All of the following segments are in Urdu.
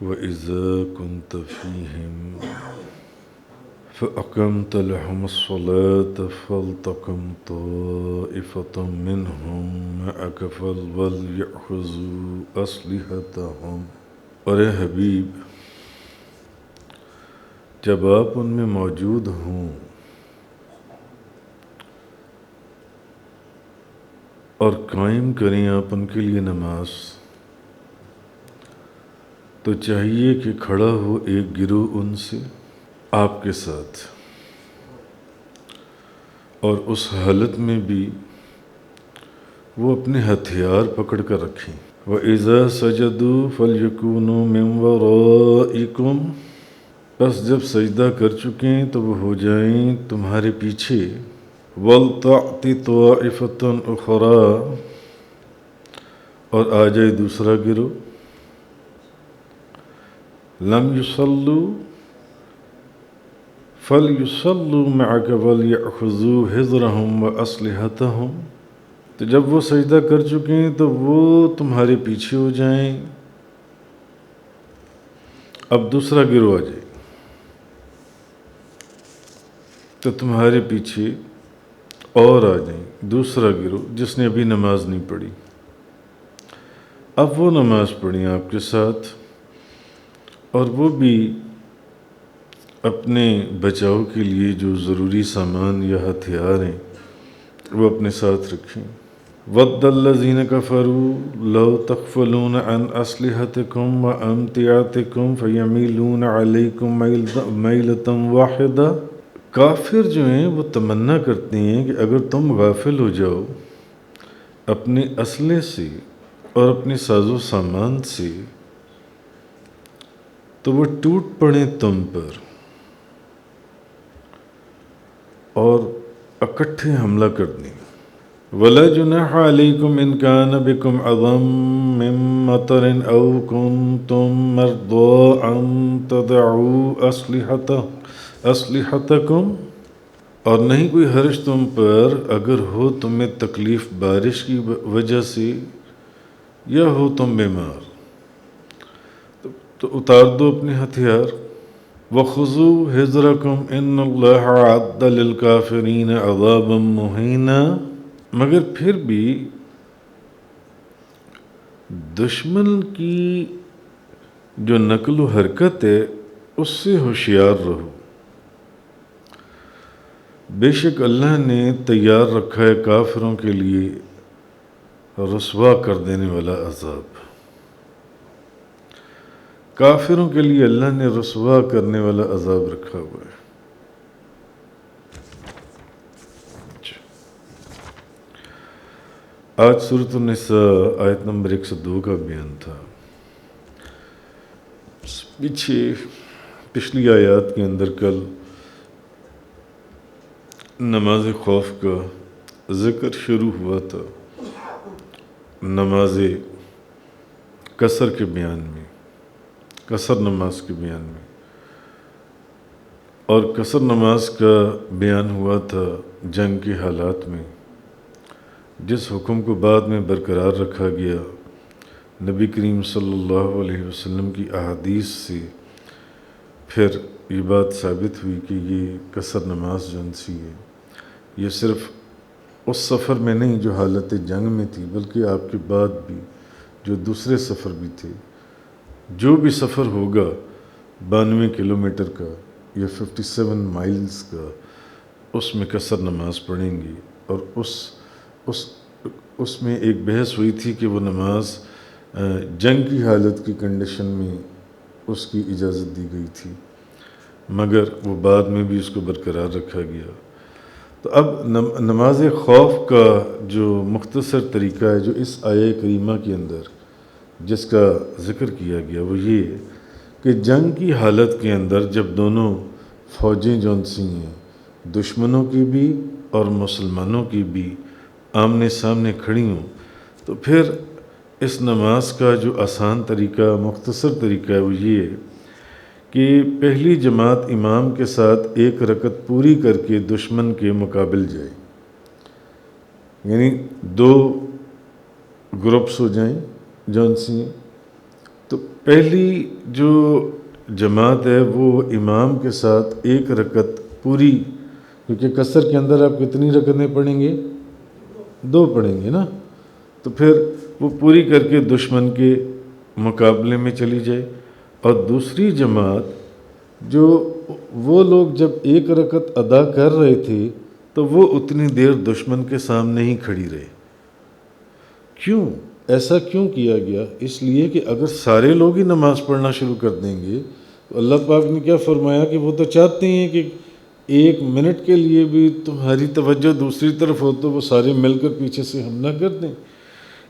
وإذا كنت فيهم فأقمت لهم الصلاة فلتقم طائفة منهم معك وليأخذوا أسلحتهم۔ اور اے حبیب، جب آپ ان میں موجود ہوں اور قائم کریں آپ ان کے لیے نماز، تو چاہیے کہ کھڑا ہو ایک گروہ ان سے آپ کے ساتھ، اور اس حالت میں بھی وہ اپنے ہتھیار پکڑ کر رکھیں۔ وَإِذَا سَجَدُوا فَلْيَكُونُوا مِنْ وَرَائِكُمْ، بس جب سجدہ کر چکیں تو وہ ہو جائیں تمہارے پیچھے۔ وَلْتَأْتِ طَائِفَةٌ أُخْرَىٰ، اور آ جائے دوسرا گروہ۔ لَمْ يُصَلُّوا فَلْيُصَلُّوا مَعَكَ وَلْيَأْخُذُوا حِذْرَهُمْ وَأَسْلِحَتَهُمْ، تو جب وہ سجدہ کر چکیں تو وہ تمہارے پیچھے ہو جائیں، اب دوسرا گروہ آ جائے تو تمہارے پیچھے اور آ جائیں دوسرا گروہ جس نے ابھی نماز نہیں پڑھی، اب وہ نماز پڑھیں آپ کے ساتھ، اور وہ بھی اپنے بچاؤ کے لیے جو ضروری سامان یا ہتھیار ہیں وہ اپنے ساتھ رکھیں۔ وَدَّ الَّذِينَ كَفَرُوا لَوْ تَغْفُلُونَ عَنْ أَسْلِحَتِكُمْ وَأَمْتِعَتِكُمْ فَيَمِيلُونَ عَلَيْكُمْ مَيْلَةً وَاحِدَةً، کافر جو ہیں وہ تمنا کرتے ہیں کہ اگر تم غافل ہو جاؤ اپنے اسلحے سے اور اپنے ساز و سامان سے تو وہ ٹوٹ پڑیں تم پر اور اکٹھے حملہ کر دیں۔ وَلَا جُنَاحَ عَلَيْكُمْ إِنْ كَانَ بِكُمْ أَذًى مِّن مَّطَرٍ أَوْ كُنتُم مَّرْضَىٰ أَن تَضَعُوا أَسْلِحَتَكُمْ، اور نہیں کوئی حرج تم پر اگر ہو تمہیں تکلیف بارش کی وجہ سے یا ہو تم بیمار، تو اتار دو اپنے ہتھیار۔ وَخُذُوا حِذْرَكُمْ إِنَّ اللَّهَ أَعَدَّ لِلْكَافِرِينَ عَذَابًا مُّهِينًا، مگر پھر بھی دشمن کی جو نقل و حرکت ہے اس سے ہوشیار رہو، بے شک اللہ نے تیار رکھا ہے کافروں کے لیے رسوا کر دینے والا عذاب۔ کافروں کے لیے اللہ نے رسوا کرنے والا عذاب رکھا ہوا ہے۔ آج سورۃ النساء آیت نمبر 102 کا بیان تھا۔ پچھلی آیات کے اندر کل نماز خوف کا ذکر شروع ہوا تھا، نماز قصر کے بیان میں، قصر نماز کے بیان میں، اور قصر نماز کا بیان ہوا تھا جنگ کے حالات میں، جس حکم کو بعد میں برقرار رکھا گیا نبی کریم صلی اللہ علیہ وسلم کی احادیث سے۔ پھر یہ بات ثابت ہوئی کہ یہ قصر نماز جنسی ہے، یہ صرف اس سفر میں نہیں جو حالت جنگ میں تھی، بلکہ آپ کے بعد بھی جو دوسرے سفر بھی تھے، جو بھی سفر ہوگا 92 کلومیٹر کا یا 57 مائلز کا، اس میں قصر نماز پڑھیں گے۔ اور اس میں ایک بحث ہوئی تھی کہ وہ نماز جنگ کی حالت کی کنڈیشن میں اس کی اجازت دی گئی تھی، مگر وہ بعد میں بھی اس کو برقرار رکھا گیا۔ تو اب نماز خوف کا جو مختصر طریقہ ہے جو اس آیہ کریمہ کے اندر جس کا ذکر کیا گیا، وہ یہ ہے کہ جنگ کی حالت کے اندر جب دونوں فوجیں جون سی ہیں، دشمنوں کی بھی اور مسلمانوں کی بھی آمنے سامنے کھڑی ہوں، تو پھر اس نماز کا جو آسان طریقہ، مختصر طریقہ ہے وہ یہ ہے کہ پہلی جماعت امام کے ساتھ ایک رکعت پوری کر کے دشمن کے مقابل جائے، یعنی 2 گروپس ہو جائیں جون سی، تو پہلی جو جماعت ہے وہ امام کے ساتھ ایک رکعت پوری، کیونکہ قصر کے اندر آپ کتنی رکعتیں پڑھیں گے؟ 2 پڑھیں گے نا، تو پھر وہ پوری کر کے دشمن کے مقابلے میں چلی جائے۔ اور دوسری جماعت جو وہ لوگ جب ایک رکعت ادا کر رہے تھے تو وہ اتنی دیر دشمن کے سامنے ہی کھڑی رہے۔ کیوں ایسا کیوں کیا گیا؟ اس لیے کہ اگر سارے لوگ ہی نماز پڑھنا شروع کر دیں گے تو اللہ پاک نے کیا فرمایا کہ وہ تو چاہتے ہیں کہ 1 منٹ کے لیے بھی تمہاری توجہ دوسری طرف ہو تو وہ سارے مل کر پیچھے سے حملہ کر دیں،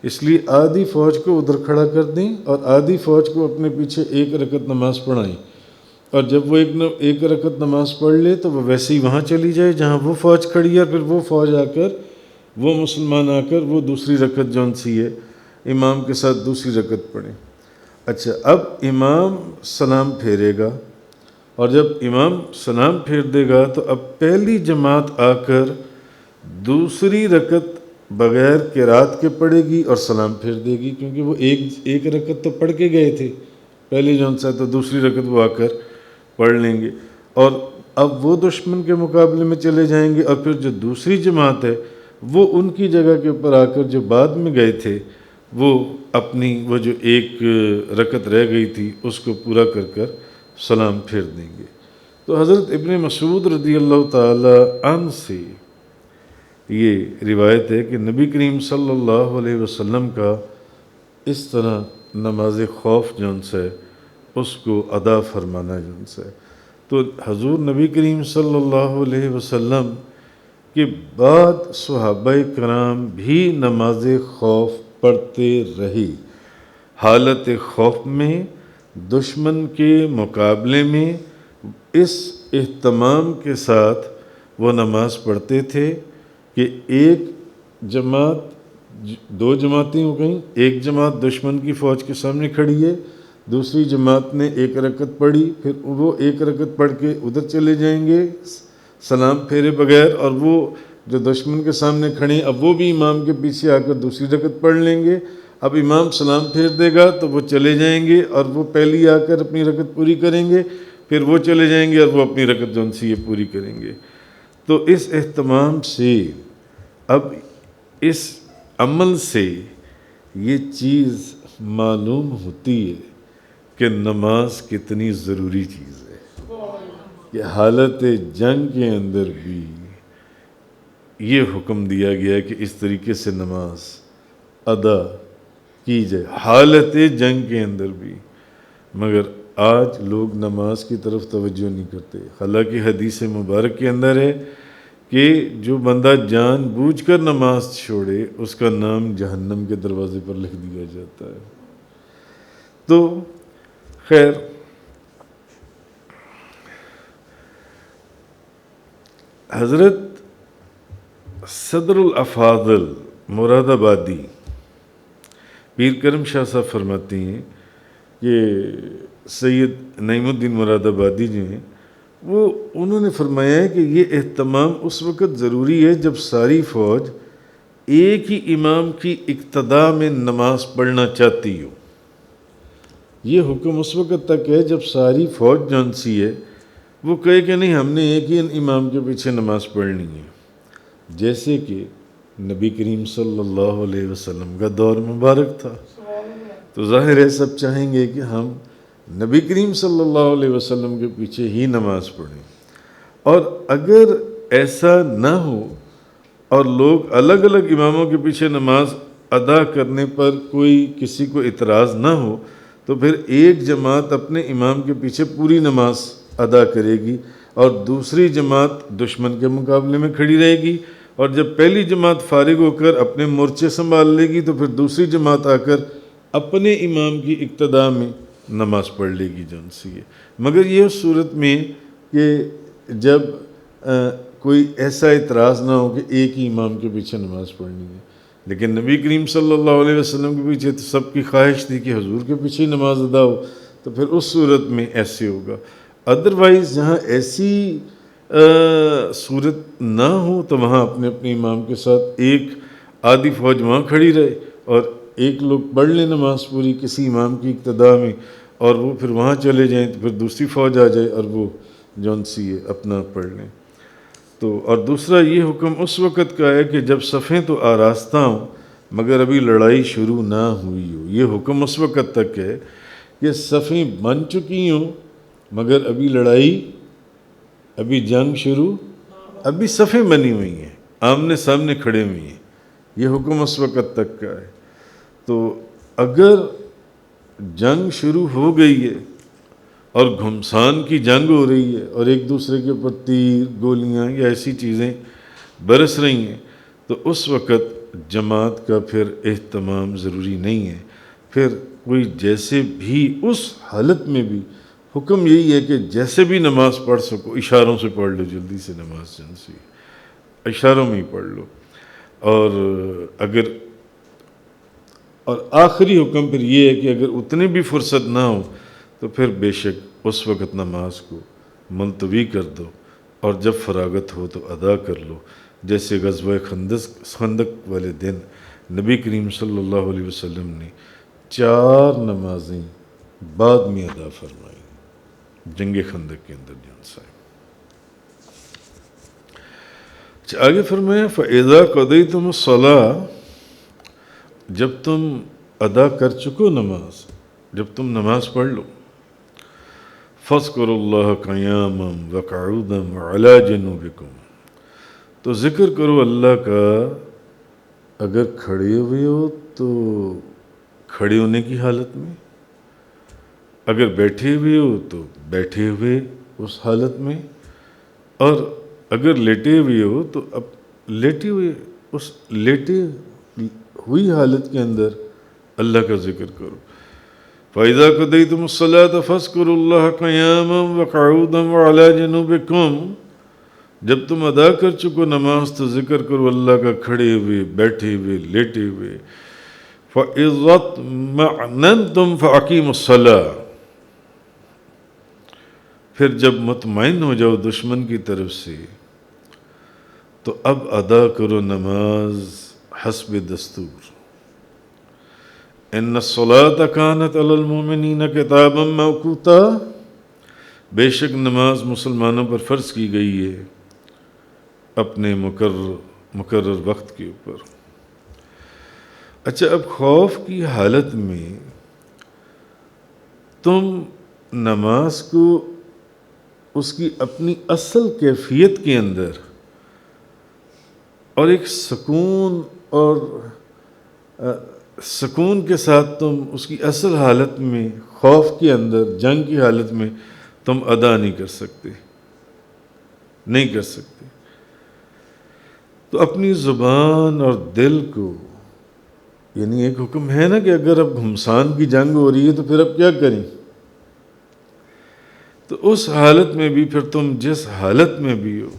اس لیے آدھی فوج کو ادھر کھڑا کر دیں اور آدھی فوج کو اپنے پیچھے 1 رکعت نماز پڑھائیں، اور جب وہ ایک رکعت نماز پڑھ لے تو وہ ویسے ہی وہاں چلی جائے جہاں وہ فوج کھڑی ہے، پھر وہ فوج آ کر وہ مسلمان آ کر وہ دوسری رکعت جون سی ہے امام کے ساتھ دوسری رکعت پڑھیں۔ اچھا، اب امام سلام پھیرے گا، اور جب امام سلام پھیر دے گا تو اب پہلی جماعت آ کر دوسری رکعت بغیر قرات کے پڑھے گی اور سلام پھیر دے گی، کیونکہ وہ ایک رکعت تو پڑھ کے گئے تھے پہلی جون سا، تو دوسری رکعت وہ آ کر پڑھ لیں گے، اور اب وہ دشمن کے مقابلے میں چلے جائیں گے، اور پھر جو دوسری جماعت ہے وہ ان کی جگہ کے اوپر آ کر جو بعد میں گئے تھے وہ اپنی وہ جو ایک رکعت رہ گئی تھی اس کو پورا کر کر سلام پھیر دیں گے۔ تو حضرت ابن مسعود رضی اللہ تعالی عنہ سے یہ روایت ہے کہ نبی کریم صلی اللہ علیہ وسلم کا اس طرح نماز خوف جون سے اس کو ادا فرمانا جون سے، تو حضور نبی کریم صلی اللہ علیہ وسلم کے بعد صحابہ کرام بھی نماز خوف پڑھتے رہے، حالت خوف میں دشمن کے مقابلے میں اس اہتمام کے ساتھ وہ نماز پڑھتے تھے کہ ایک جماعت 2 جماعتیں ہو گئیں، ایک جماعت دشمن کی فوج کے سامنے کھڑی ہے، دوسری جماعت نے 1 رکعت پڑھی، پھر وہ 1 رکعت پڑھ کے ادھر چلے جائیں گے سلام پھیرے بغیر، اور وہ جو دشمن کے سامنے کھڑے ہیں اب وہ بھی امام کے پیچھے آ کر دوسری رکعت پڑھ لیں گے، اب امام سلام پھیر دے گا تو وہ چلے جائیں گے اور وہ پہلی آ کر اپنی رکعت پوری کریں گے، پھر وہ چلے جائیں گے اور وہ اپنی رکعت جون سی یہ پوری کریں گے۔ تو اس اہتمام سے اب اس عمل سے یہ چیز معلوم ہوتی ہے کہ نماز کتنی ضروری چیز ہے، کہ حالت جنگ کے اندر بھی یہ حکم دیا گیا کہ اس طریقے سے نماز ادا کی جائے حالت جنگ کے اندر بھی، مگر آج لوگ نماز کی طرف توجہ نہیں کرتے، حالانکہ حدیث مبارک کے اندر ہے کہ جو بندہ جان بوجھ کر نماز چھوڑے اس کا نام جہنم کے دروازے پر لکھ دیا جاتا ہے۔ تو خیر، حضرت صدر الافاضل مراد آبادی پیر کرم شاہ صاحب فرماتے ہیں کہ سید نعیم الدین مراد آبادی جو ہیں وہ انہوں نے فرمایا ہے کہ یہ اہتمام اس وقت ضروری ہے جب ساری فوج ایک ہی امام کی اقتداء میں نماز پڑھنا چاہتی ہو۔ یہ حکم اس وقت تک ہے جب ساری فوج جون سی ہے وہ کہے کہ نہیں ہم نے ایک ہی امام کے پیچھے نماز پڑھنی ہے، جیسے کہ نبی کریم صلی اللہ علیہ وسلم کا دور مبارک تھا، تو ظاہر ہے سب چاہیں گے کہ ہم نبی کریم صلی اللہ علیہ وسلم کے پیچھے ہی نماز پڑھیں، اور اگر ایسا نہ ہو اور لوگ الگ الگ اماموں کے پیچھے نماز ادا کرنے پر کوئی کسی کو اعتراض نہ ہو تو پھر ایک جماعت اپنے امام کے پیچھے پوری نماز ادا کرے گی اور دوسری جماعت دشمن کے مقابلے میں کھڑی رہے گی، اور جب پہلی جماعت فارغ ہو کر اپنے مورچے سنبھال لے گی تو پھر دوسری جماعت آ کر اپنے امام کی اقتداء میں نماز پڑھ لے گی جون سی ہے، مگر یہ اس صورت میں کہ جب کوئی ایسا اعتراض نہ ہو کہ ایک ہی امام کے پیچھے نماز پڑھنی ہے۔ لیکن نبی کریم صلی اللہ علیہ وسلم کے پیچھے تو سب کی خواہش تھی کہ حضور کے پیچھے نماز ادا ہو، تو پھر اس صورت میں ایسے ہوگا، ادروائز جہاں ایسی صورت نہ ہو تو وہاں اپنے اپنے امام کے ساتھ ایک آدھی فوج وہاں کھڑی رہے اور ایک لوگ پڑھ لیں نماز پوری کسی امام کی اقتداء میں، اور وہ پھر وہاں چلے جائیں تو پھر دوسری فوج آ جائے اور وہ جون سی ہے اپنا پڑھ لیں. تو اور دوسرا یہ حکم اس وقت کا ہے کہ جب صفیں تو آراستہ ہوں مگر ابھی لڑائی شروع نہ ہوئی ہو. یہ حکم اس وقت تک ہے کہ صفیں بن چکی ہوں مگر ابھی لڑائی، ابھی جنگ شروع، ابھی صفیں بنی ہوئی ہیں، آمنے سامنے کھڑے ہوئی ہیں. یہ حکم اس وقت تک کا ہے. تو اگر جنگ شروع ہو گئی ہے اور گھمسان کی جنگ ہو رہی ہے اور ایک دوسرے کے اوپر تیر گولیاں یا ایسی چیزیں برس رہی ہیں تو اس وقت جماعت کا پھر اہتمام ضروری نہیں ہے. پھر کوئی جیسے بھی اس حالت میں بھی حکم یہی ہے کہ جیسے بھی نماز پڑھ سکو اشاروں سے پڑھ لو، جلدی سے نماز جنسی اشاروں میں ہی پڑھ لو. اور آخری حکم پھر یہ ہے کہ اگر اتنی بھی فرصت نہ ہو تو پھر بے شک اس وقت نماز کو ملتوی کر دو اور جب فراغت ہو تو ادا کر لو. جیسے غزوہ خندق والے دن نبی کریم صلی اللہ علیہ وسلم نے 4 نمازیں بعد میں ادا فرمائیں جنگ خندق کے اندر جان سے. آگے فرمایا فَإِذَا قَضَيْتُمُ الصَّلَاةَ، جب تم ادا کر چکو نماز، جب تم نماز پڑھ لو، فَاذْكُرُوا اللَّهَ قِيَامًا وَقُعُودًا وَعَلَىٰ جُنُوبِكُمْ، تو ذکر کرو اللہ کا اگر کھڑے ہوئے ہو تو کھڑے ہونے کی حالت میں، اگر بیٹھے ہوئے ہو تو بیٹھے ہوئے اس حالت میں، اور اگر لیٹے ہوئے ہو تو اب لیٹے ہوئے اس لیٹے ہوئی حالت کے اندر اللہ کا ذکر کرو. فَإِذَا قَضَيْتُمُ الصَّلَاةَ فَاذْكُرُوا اللَّهَ قِيَامًا وَقُعُودًا وَعَلَىٰ جُنُوبِكُمْ، جب تم ادا کر چکو نماز تو ذکر کرو اللہ کا کھڑے ہوئے، بیٹھے ہوئے، لیٹے ہوئے. فَإِذَا اطْمَأْنَنْتُمْ فَأَقِيمُوا الصَّلَاةَ، پھر جب مطمئن ہو جاؤ دشمن کی طرف سے تو اب ادا کرو نماز حسب دستور. ان الصلاۃ کانت علی المؤمنین کتابا موقوتا، بے شک نماز مسلمانوں پر فرض کی گئی ہے اپنے مقرر وقت کے اوپر. اچھا، اب خوف کی حالت میں تم نماز کو اس کی اپنی اصل کیفیت کے اندر اور ایک سکون کے ساتھ تم اس کی اصل حالت میں، خوف کے اندر، جنگ کی حالت میں تم ادا نہیں کر سکتے. تو اپنی زبان اور دل کو، یعنی ایک حکم ہے نا کہ اگر اب گھمسان کی جنگ ہو رہی ہے تو پھر اب کیا کریں، تو اس حالت میں بھی پھر تم جس حالت میں بھی ہو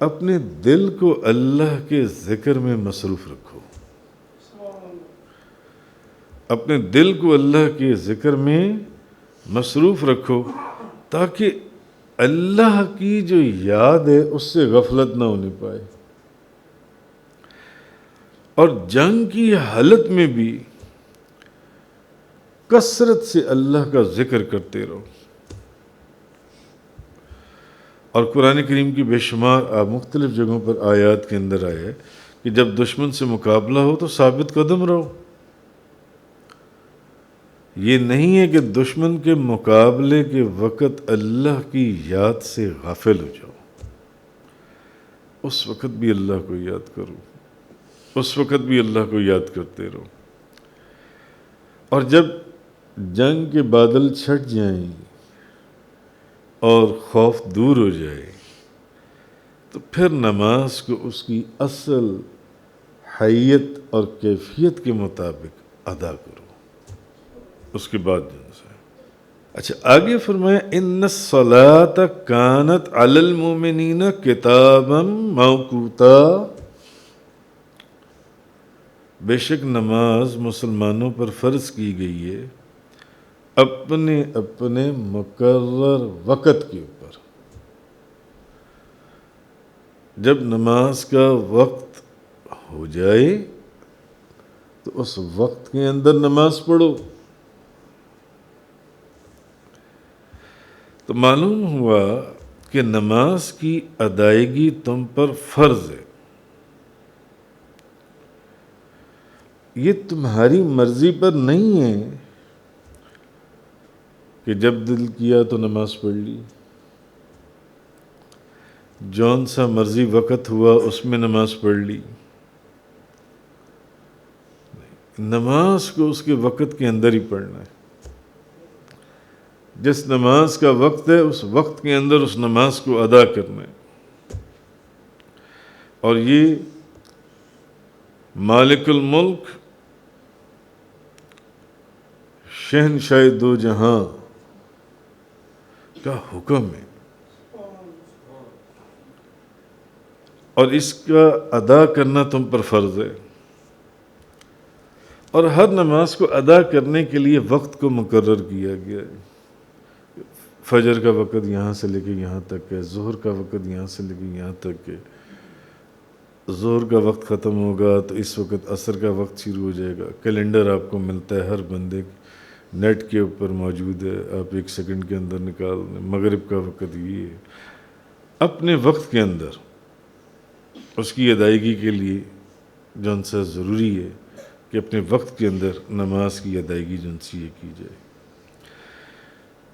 اپنے دل کو اللہ کے ذکر میں مصروف رکھو. اپنے دل کو اللہ کے ذکر میں مصروف رکھو تاکہ اللہ کی جو یاد ہے اس سے غفلت نہ ہونے پائے. اور جنگ کی حالت میں بھی کثرت سے اللہ کا ذکر کرتے رہو. اور قرآن کریم کی بے شمار مختلف جگہوں پر آیات کے اندر آیا ہے کہ جب دشمن سے مقابلہ ہو تو ثابت قدم رہو. یہ نہیں ہے کہ دشمن کے مقابلے کے وقت اللہ کی یاد سے غافل ہو جاؤ. اس وقت بھی اللہ کو یاد کرو، اس وقت بھی اللہ کو یاد کرتے رہو. اور جب جنگ کے بادل چھٹ جائیں اور خوف دور ہو جائے تو پھر نماز کو اس کی اصل حیت اور کیفیت کے مطابق ادا کرو. اس کے بعد جن سے اچھا آگے فرمایا ان الصلاۃ کانت علی المؤمنین کتابا موقوتا، بے شک نماز مسلمانوں پر فرض کی گئی ہے اپنے اپنے مقرر وقت کے اوپر. جب نماز کا وقت ہو جائے تو اس وقت کے اندر نماز پڑھو. تو معلوم ہوا کہ نماز کی ادائیگی تم پر فرض ہے، یہ تمہاری مرضی پر نہیں ہے کہ جب دل کیا تو نماز پڑھ لی، جون سا مرضی وقت ہوا اس میں نماز پڑھ لی۔ نماز کو اس کے وقت کے اندر ہی پڑھنا ہے، جس نماز کا وقت ہے اس وقت کے اندر اس نماز کو ادا کرنا ہے۔ اور یہ مالک الملک شہنشاہ دو جہاں کا حکم ہے، اور اس کا ادا کرنا تم پر فرض ہے۔ اور ہر نماز کو ادا کرنے کے لیے وقت کو مقرر کیا گیا ہے۔ فجر کا وقت یہاں سے لے کے یہاں تک ہے، ظہر کا وقت یہاں سے لے کے یہاں تک ہے، ظہر کا وقت ختم ہوگا تو اس وقت عصر کا وقت شروع ہو جائے گا۔ کیلنڈر آپ کو ملتا ہے، ہر بندے نیٹ کے اوپر موجود ہے، آپ 1 سیکنڈ کے اندر نکال دیں۔ مغرب کا وقت یہ ہے۔ اپنے وقت کے اندر اس کی ادائیگی کے لیے جون سا ضروری ہے کہ اپنے وقت کے اندر نماز کی ادائیگی جون سی یہ کی جائے۔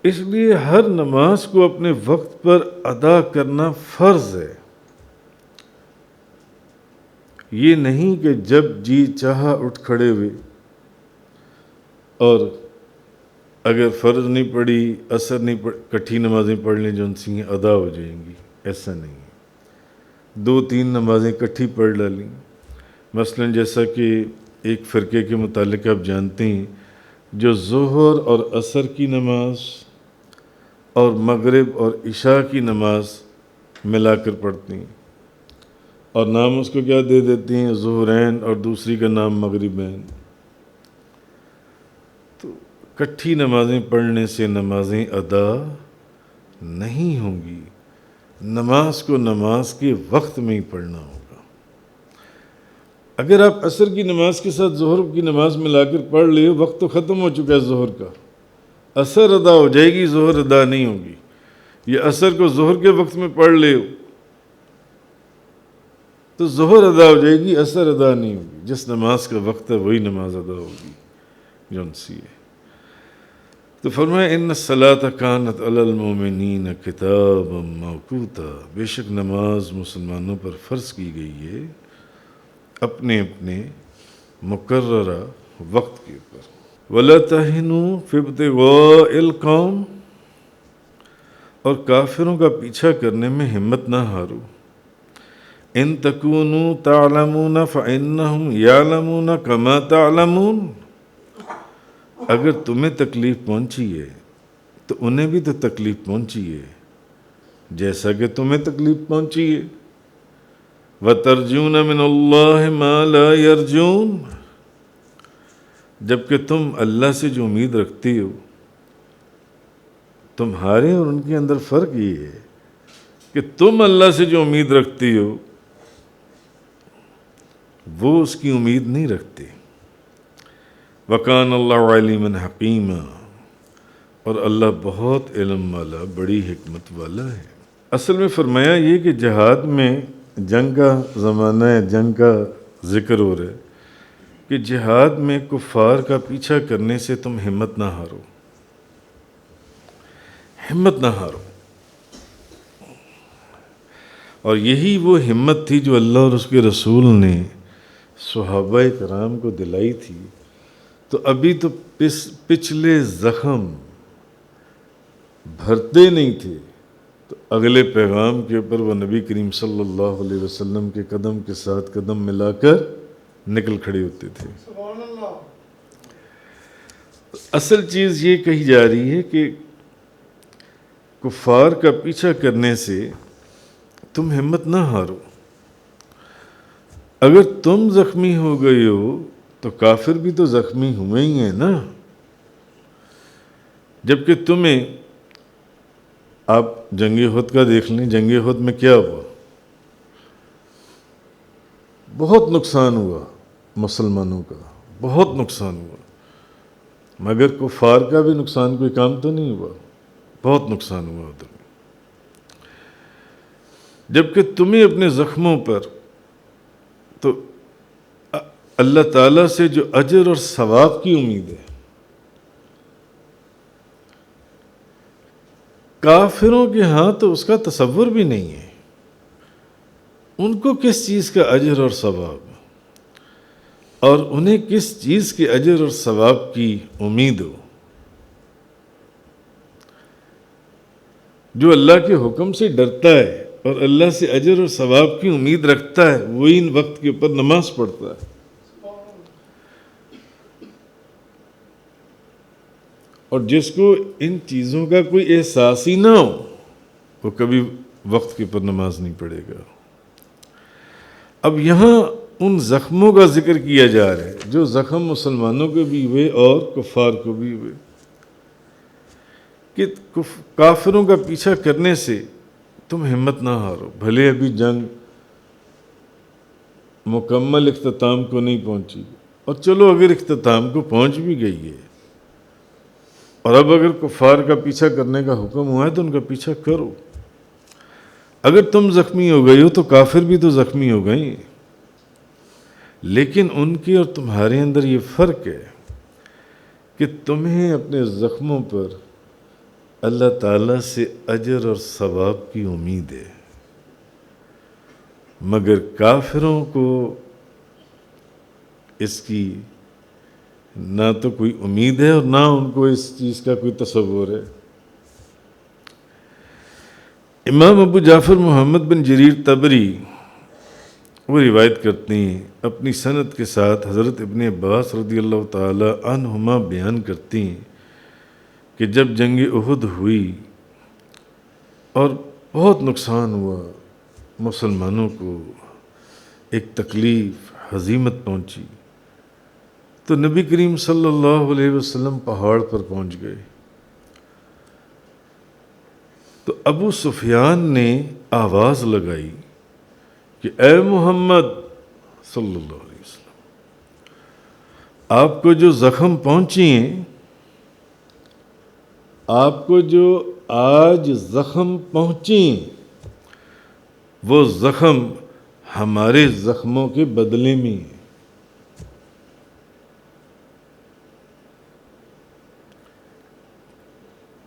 اس لیے ہر نماز کو اپنے وقت پر ادا کرنا فرض ہے۔ یہ نہیں کہ جب جی چاہا اٹھ کھڑے ہوئے اور اگر فرض نہیں پڑھی، عصر نہیں پڑھی، کٹھی نمازیں پڑھ لیں جون سی ادا ہو جائیں گی، ایسا نہیں ہے۔ 2-3 نمازیں کٹھی پڑھ ڈالیں، مثلا جیسا کہ ایک فرقے کے متعلق آپ جانتے ہیں، جو ظہر اور عصر کی نماز اور مغرب اور عشاء کی نماز ملا کر پڑھتے ہیں، اور نام اس کو کیا دے دیتے ہیں، ظہرین، اور دوسری کا نام مغربین۔ تو کٹھی نمازیں پڑھنے سے نمازیں ادا نہیں ہوں گی، نماز کو نماز کے وقت میں ہی پڑھنا ہوگا۔ اگر آپ عصر کی نماز کے ساتھ ظہر کی نماز ملا کر پڑھ لے، وقت تو ختم ہو چکا ہے ظہر کا، عصر ادا ہو جائے گی، ظہر ادا نہیں ہوگی۔ یہ عصر کو ظہر کے وقت میں پڑھ لے تو ظہر ادا ہو جائے گی، عصر ادا نہیں ہوگی۔ جس نماز کا وقت ہے وہی نماز ادا ہوگی جون سی ہے۔ تو فرمایا ان الصلاۃ کانت علی المؤمنین کتابا موقوتا، بے شک نماز مسلمانوں پر فرض کی گئی ہے اپنے اپنے مقررہ وقت کے اوپر۔ وَلَا تَهِنُوا فِي ابْتِغَاءِ الْقَوْمِ، اور کافروں کا پیچھا کرنے میں ہمت نہ ہارو۔ ان تکونوا تعلمون فإنهم يعلمون كما تعلمون، اگر تمہیں تکلیف پہنچی ہے تو انہیں بھی تو تکلیف پہنچی ہے جیسا کہ تمہیں تکلیف پہنچی ہے۔ وَتَرْجُونَ مِنَ اللَّهِ مَا لَا يَرْجُونَ، جبکہ تم اللہ سے جو امید رکھتے ہو، تمہارے اور ان کے اندر فرق یہ ہے کہ تم اللہ سے جو امید رکھتے ہو وہ اس کی امید نہیں رکھتے۔ وَكَانَ اللَّهُ عَلِيمًا حَكِيمًا، اور اللہ بہت علم والا، بڑی حکمت والا ہے۔ اصل میں فرمایا یہ کہ جہاد میں جنگ کا زمانہ ہے، جنگ کا ذکر ہو رہا ہے کہ جہاد میں کفار کا پیچھا کرنے سے تم ہمت نہ ہارو، ہمت نہ ہارو۔ اور یہی وہ ہمت تھی جو اللہ اور اس کے رسول نے صحابہ کرام کو دلائی تھی۔ تو ابھی تو پچھلے زخم بھرتے نہیں تھے، تو اگلے پیغام کے اوپر وہ نبی کریم صلی اللہ علیہ وسلم کے قدم کے ساتھ قدم ملا کر نکل کھڑے ہوتے تھے۔ اصل چیز یہ کہی جا رہی ہے کہ کفار کا پیچھا کرنے سے تم ہمت نہ ہارو۔ اگر تم زخمی ہو گئے ہو تو کافر بھی تو زخمی ہوئے ہی ہیں نا، جبکہ تمہیں، آپ جنگ احد کا دیکھ لیں، جنگ احد میں کیا ہوا، بہت نقصان ہوا مسلمانوں کا، بہت نقصان ہوا، مگر کفار کا بھی نقصان کوئی کام تو نہیں ہوا، بہت نقصان ہوا ادھر میں، جبکہ تمہیں اپنے زخموں پر تو اللہ تعالیٰ سے جو اجر اور ثواب کی امید ہے، کافروں کے ہاں تو اس کا تصور بھی نہیں ہے، ان کو کس چیز کا اجر اور ثواب، اور انہیں کس چیز کے اجر اور ثواب کی امید ہو؟ جو اللہ کے حکم سے ڈرتا ہے اور اللہ سے اجر اور ثواب کی امید رکھتا ہے، وہی ان وقت کے اوپر نماز پڑھتا ہے، اور جس کو ان چیزوں کا کوئی احساس ہی نہ ہو وہ کبھی وقت کے اوپر نماز نہیں پڑھے گا۔ اب یہاں ان زخموں کا ذکر کیا جا رہا ہے جو زخم مسلمانوں کو بھی ہوئے اور کفار کو بھی ہوئے، کہ کافروں کا پیچھا کرنے سے تم ہمت نہ ہارو، بھلے ابھی جنگ مکمل اختتام کو نہیں پہنچی، اور چلو اگر اختتام کو پہنچ بھی گئی ہے اور اب اگر کفار کا پیچھا کرنے کا حکم ہوا ہے تو ان کا پیچھا کرو۔ اگر تم زخمی ہو گئی ہو تو کافر بھی تو زخمی ہو گئے، لیکن ان کی اور تمہارے اندر یہ فرق ہے کہ تمہیں اپنے زخموں پر اللہ تعالیٰ سے اجر اور ثواب کی امید ہے، مگر کافروں کو اس کی نہ تو کوئی امید ہے اور نہ ان کو اس چیز کا کوئی تصور ہے۔ امام ابو جعفر محمد بن جریر طبری وہ روایت کرتے ہیں اپنی سند کے ساتھ، حضرت ابن عباس رضی اللہ تعالی عنہما بیان کرتے ہیں کہ جب جنگ احد ہوئی اور بہت نقصان ہوا، مسلمانوں کو ایک تکلیف، ہزیمت پہنچی، تو نبی کریم صلی اللہ علیہ وسلم پہاڑ پر پہنچ گئے، تو ابو سفیان نے آواز لگائی کہ اے محمد صلی اللہ علیہ وسلم، آپ کو جو زخم پہنچی ہیں، آپ کو جو آج زخم پہنچی ہیں، وہ زخم ہمارے زخموں کے بدلے میں ہیں۔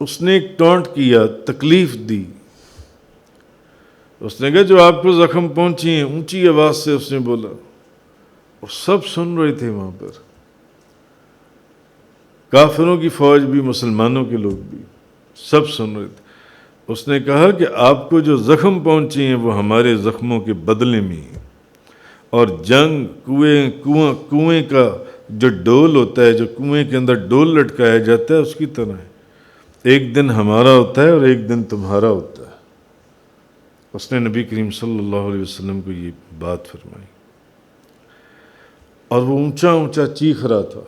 اس نے ایک ٹونٹ کیا، تکلیف دی، اس نے کہا جو آپ کو زخم پہنچی ہیں، اونچی آواز سے اس نے بولا، اور سب سن رہے تھے وہاں پر، کافروں کی فوج بھی، مسلمانوں کے لوگ بھی، سب سن رہے تھے۔ اس نے کہا کہ آپ کو جو زخم پہنچی ہیں وہ ہمارے زخموں کے بدلے میں ہیں، اور جنگ کنویں کا جو ڈول ہوتا ہے، جو کنویں کے اندر ڈول لٹکایا جاتا ہے، اس کی طرح ہے، ایک دن ہمارا ہوتا ہے اور ایک دن تمہارا ہوتا ہے۔ اس نے نبی کریم صلی اللہ علیہ وسلم کو یہ بات فرمائی، اور وہ اونچا اونچا چیخ رہا تھا،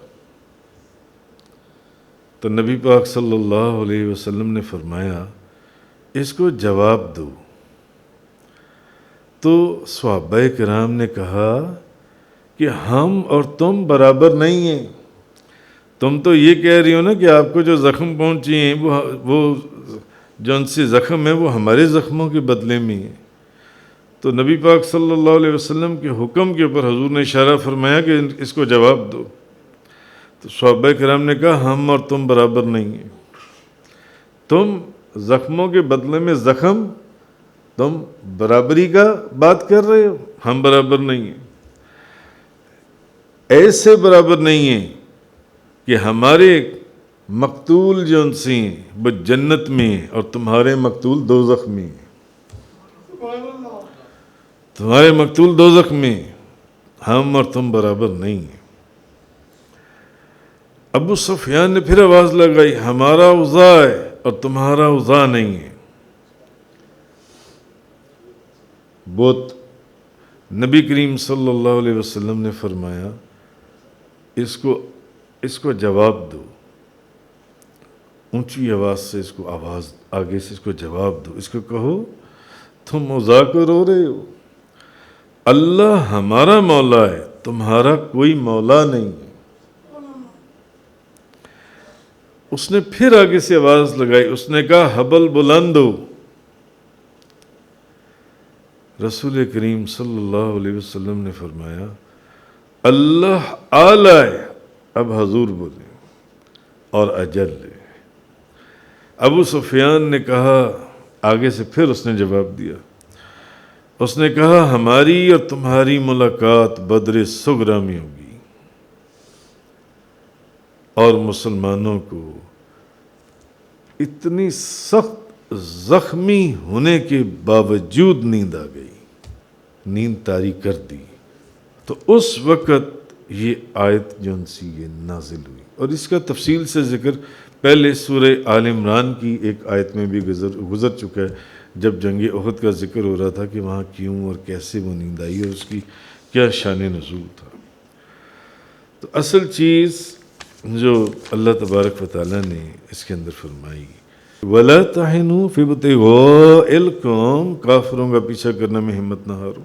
تو نبی پاک صلی اللہ علیہ وسلم نے فرمایا اس کو جواب دو۔ تو صحابہ کرام نے کہا کہ ہم اور تم برابر نہیں ہیں، تم تو یہ کہہ رہی ہو نا کہ آپ کو جو زخم پہنچی ہیں وہ جو ان سے زخم ہے وہ ہمارے زخموں کے بدلے میں ہیں۔ تو نبی پاک صلی اللہ علیہ وسلم کے حکم کے اوپر حضور نے اشارہ فرمایا کہ اس کو جواب دو۔ تو صحابہ کرام نے کہا ہم اور تم برابر نہیں ہیں، تم زخموں کے بدلے میں زخم، تم برابری کا بات کر رہے ہو، ہم برابر نہیں ہیں، ایسے برابر نہیں ہیں کہ ہمارے مقتول جو ان سے ہیں وہ جنت میں ہیں اور تمہارے مقتول دوزخ میں ہیں، تمہارے مقتول دوزخ میں ہیں، ہم اور تم برابر نہیں ہیں۔ ابو سفیان نے پھر آواز لگائی ہمارا اوضاع ہے اور تمہارا اوضاع نہیں ہے۔ بہت نبی کریم صلی اللہ علیہ وسلم نے فرمایا اس کو جواب دو، اونچی آواز سے اس کو آواز آگے سے اس کو جواب دو، اس کو کہو تم اوضاع کو رو رہے ہو، اللہ ہمارا مولا ہے، تمہارا کوئی مولا نہیں ہے۔ اس نے پھر آگے سے آواز لگائی، اس نے کہا حبل بلند ہو۔ رسول کریم صلی اللہ علیہ وسلم نے فرمایا اللہ اعلیٰ ہے، اب حضور بولے اور اجل ہے۔ ابو سفیان نے کہا، آگے سے پھر اس نے جواب دیا، اس نے کہا ہماری اور تمہاری ملاقات بدر صغرا میں ہوگی، اور مسلمانوں کو اتنی سخت زخمی ہونے کے باوجود نیند آ گئی، نیند طاری کر دی، تو اس وقت یہ آیت جو سی یہ نازل ہوئی۔ اور اس کا تفصیل سے ذکر پہلے سورہ آل عمران کی ایک آیت میں بھی گزر چکا ہے، جب جنگ احد کا ذکر ہو رہا تھا کہ وہاں کیوں اور کیسے وہ نیند آئی اور اس کی کیا شان نزول تھا۔ تو اصل چیز جو اللہ تبارک و تعالیٰ نے اس کے اندر فرمائی، وَلَا تَحِنُوا فِي ابْتِغَاءِ الْقَوْمِ، کافروں کا پیچھا کرنے میں ہمت نہ ہارو،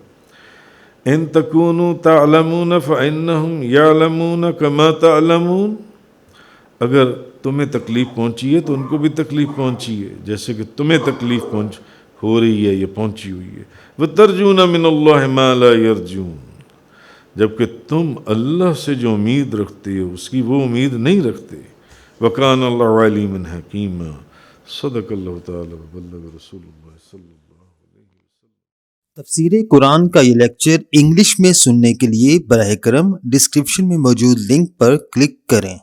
ان تکونوا تعلمون فإنهم يعلمون كما تعلمون، اگر تمہیں تکلیف پہنچی ہے تو ان کو بھی تکلیف پہنچی ہے جیسے کہ تمہیں تکلیف ہو رہی ہے یا پہنچی ہوئی ہے۔ وَتَرْجُونَ مِنَ اللَّهِ مَا لَا يَرْجُونَ، جبکہ تم اللہ سے جو امید رکھتے ہو اس کی وہ امید نہیں رکھتے۔ وَكَانَ اللَّهُ عَلِيمًا حَكِيمًا، صدق اللہ تعالی وبلغ رسول اللہ صلی اللہ علیہ وسلم۔ تفسیر قرآن کا یہ لیکچر انگلش میں سننے کے لیے براہ کرم ڈسکرپشن میں موجود لنک پر کلک کریں۔